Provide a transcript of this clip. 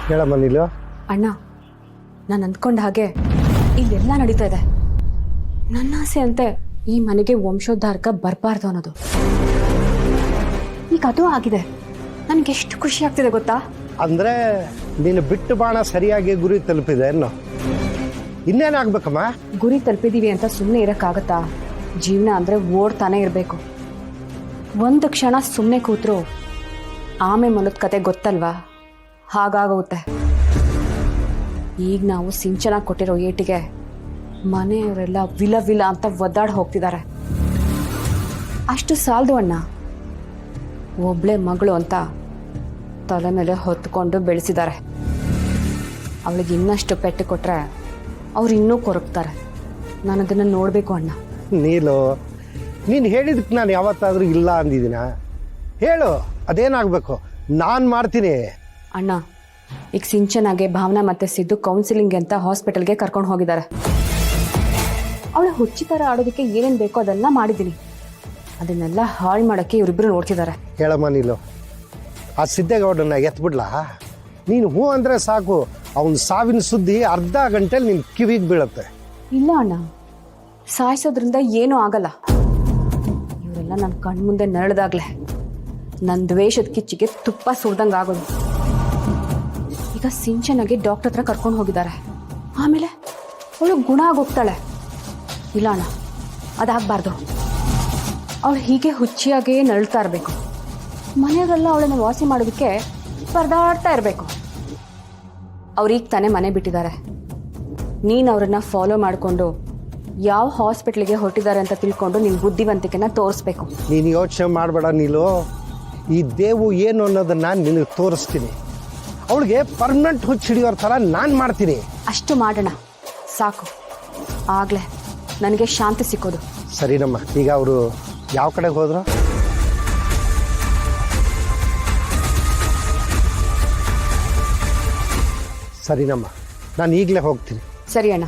ಹೇಳಮ್ಮ ನೀಲು. ಅಣ್ಣ, ನಾನು ಅಂದ್ಕೊಂಡ ಹಾಗೆ ಇಲ್ಲೆಲ್ಲ ನಡೀತಾ ಇದೆ. ನನ್ನ ಆಸೆ ಅಂತೆ ಈ ಮನೆಗೆ ವಂಶೋದ್ಧಾರಕ ಬರಬಾರ್ದು ಅನ್ನೋದು. ಈಗ ಅದು ಆಗಿದೆ. ನನಗೆಷ್ಟು ಖುಷಿ ಆಗ್ತಿದೆ ಗೊತ್ತಾ? ಅಂದ್ರೆ ನೀನು ಬಿಟ್ಟು ಬಾಣ ಸರಿಯಾಗಿ ಗುರಿ ತಲುಪಿದೆ ಅನ್ನೋ. ಇನ್ನೇನಾಗ್ಬೇಕಮ್ಮ? ಗುರಿ ತಲುಪಿದೀವಿ ಅಂತ ಸುಮ್ಮನೆ ಇರೋಕ್ಕಾಗತ್ತಾ? ಜೀವನ ಅಂದರೆ ಓಡ್ತಾನೆ ಇರಬೇಕು. ಒಂದು ಕ್ಷಣ ಸುಮ್ಮನೆ ಕೂತ್ರು ಆಮೆ ಮೊಲದ ಕತೆ ಗೊತ್ತಲ್ವಾ, ಹಾಗಾಗುತ್ತೆ. ಈಗ ನಾವು ಸಿಂಚನ ಕೊಟ್ಟಿರೋ ಏಟಿಗೆ ಮನೆಯವರೆಲ್ಲ ವಿಲ ವಿಲ ಅಂತ ಒದ್ದಾಡಿ ಹೋಗ್ತಿದ್ದಾರೆ. ಅಷ್ಟು ಸಾಲದು ಅಣ್ಣ. ಒಬ್ಳೆ ಮಗಳು ಅಂತ ತಲೆ ಮೇಲೆ ಹೊತ್ಕೊಂಡು ಬೆಳೆಸಿದ್ದಾರೆ. ಅವಳಿಗೆ ಇನ್ನಷ್ಟು ಪೆಟ್ಟು ಕೊಟ್ಟರೆ ಅವ್ರು ಇನ್ನೂ ಕೊರಗ್ತಾರೆ. ನಾನು ಅದನ್ನು ನೋಡಬೇಕು ಅಣ್ಣ. ನೀಲು, ನೀನು ಹೇಳಿದಕ್ಕೆ ನಾನು ಯಾವತ್ತಾದರೂ ಇಲ್ಲ ಅಂದಿದ್ದೀನ? ಹೇಳು, ಅದೇನಾಗಬೇಕು? ನಾನು ಮಾಡ್ತೀನಿ. ಅಣ್ಣ, ಈಗ ಸಿಂಚನಾಗೆ ಭಾವನಾ ಮತ್ತು ಸಿದ್ದು ಕೌನ್ಸಿಲಿಂಗ್ ಅಂತ ಹಾಸ್ಪಿಟಲ್ಗೆ ಕರ್ಕೊಂಡು ಹೋಗಿದ್ದಾರೆ. ಅವಳು ಹುಚ್ಚಿ ಥರ ಆಡೋದಕ್ಕೆ ಏನೇನು ಬೇಕೋ ಅದೆಲ್ಲ ಮಾಡಿದ್ದೀನಿ. ಅದನ್ನೆಲ್ಲ ಹಾಳು ಮಾಡೋಕ್ಕೆ ಇವರಿಬ್ಬರು ನೋಡ್ತಿದ್ದಾರೆ. ಹೇಳಮ್ಮ ನೀಲು, ಆ ಸಿದ್ದೇಗೌಡನ್ನ ಎತ್ಬಿಡ್ಲಾ? ನೀನು ಹ್ಞೂ ಅಂದರೆ ಸಾಕು, ಅವನ ಸಾವಿನ ಸುದ್ದಿ ಅರ್ಧ ಗಂಟೆಲಿ ನಿನ್ನ ಕಿವಿಗೆ ಬೀಳುತ್ತೆ. ಇಲ್ಲ ಅಣ್ಣ, ಸಾಯಿಸೋದ್ರಿಂದ ಏನೂ ಆಗಲ್ಲ. ಇವರೆಲ್ಲ ನನ್ನ ಕಣ್ಮುಂದೆ ನರಳ್ದಾಗ್ಲೆ ನನ್ನ ದ್ವೇಷದ ಕಿಚ್ಚಿಗೆ ತುಪ್ಪ ಸುಡ್ದಂಗೆ ಆಗೋದು. ಈಗ ಸಿಂಚನಾಗೆ ಡಾಕ್ಟರ್ ಹತ್ರ ಕರ್ಕೊಂಡು ಹೋಗಿದ್ದಾರೆ. ಆಮೇಲೆ ಅವಳು ಗುಣ ಆಗೋಗ್ತಾಳೆ. ಇಲ್ಲ ಅಣ್ಣ, ಅದಾಗಬಾರ್ದು. ಅವಳು ಹೀಗೆ ಹುಚ್ಚಿಯಾಗೇ ನರಳ್ತಾ ಇರಬೇಕು. ಮನೆಯವರೆಲ್ಲ ಅವಳನ್ನು ವಾಸಿ ಮಾಡೋದಕ್ಕೆ ಪರದಾಡ್ತಾ ಇರಬೇಕು. ಅವ್ರೀಗ ತಾನೇ ಮನೆ ಬಿಟ್ಟಿದ್ದಾರೆ. ನೀನು ಅವರನ್ನು ಫಾಲೋ ಮಾಡಿಕೊಂಡು ಯಾವ ಹಾಸ್ಪಿಟ್ಲಿಗೆ ಹೊರಟಿದ್ದಾರೆ ಅಂತ ತಿಳ್ಕೊಂಡು ನಿನ್ನ ಬುದ್ಧಿವಂತಿಕೆನ ತೋರಿಸ್ಬೇಕು. ನೀನು ಯೋಚನೆ ಮಾಡಬೇಡ ನೀಲು. ಈ ದೇವು ಏನು ಅನ್ನೋದನ್ನು ನಿನಗೆ ತೋರಿಸ್ತೀನಿ. ಅವಳಿಗೆ ಪರ್ಮನೆಂಟ್ ಹುಚ್ಚು ಹಿಡಿಯೋರ ಥರ ನಾನು ಮಾಡ್ತೀನಿ. ಅಷ್ಟು ಮಾಡೋಣ ಸಾಕು. ಆಗಲೇ ನನಗೆ ಶಾಂತಿ ಸಿಕ್ಕೋದು. ಸರಿನಮ್ಮ. ಈಗ ಅವರು ಯಾವ ಕಡೆಗೆ ಹೋದ್ರು? ಸರಿನಮ್ಮ, ನಾನು ಈಗಲೇ ಹೋಗ್ತೀನಿ. ಸರಿ ಅಣ್ಣ.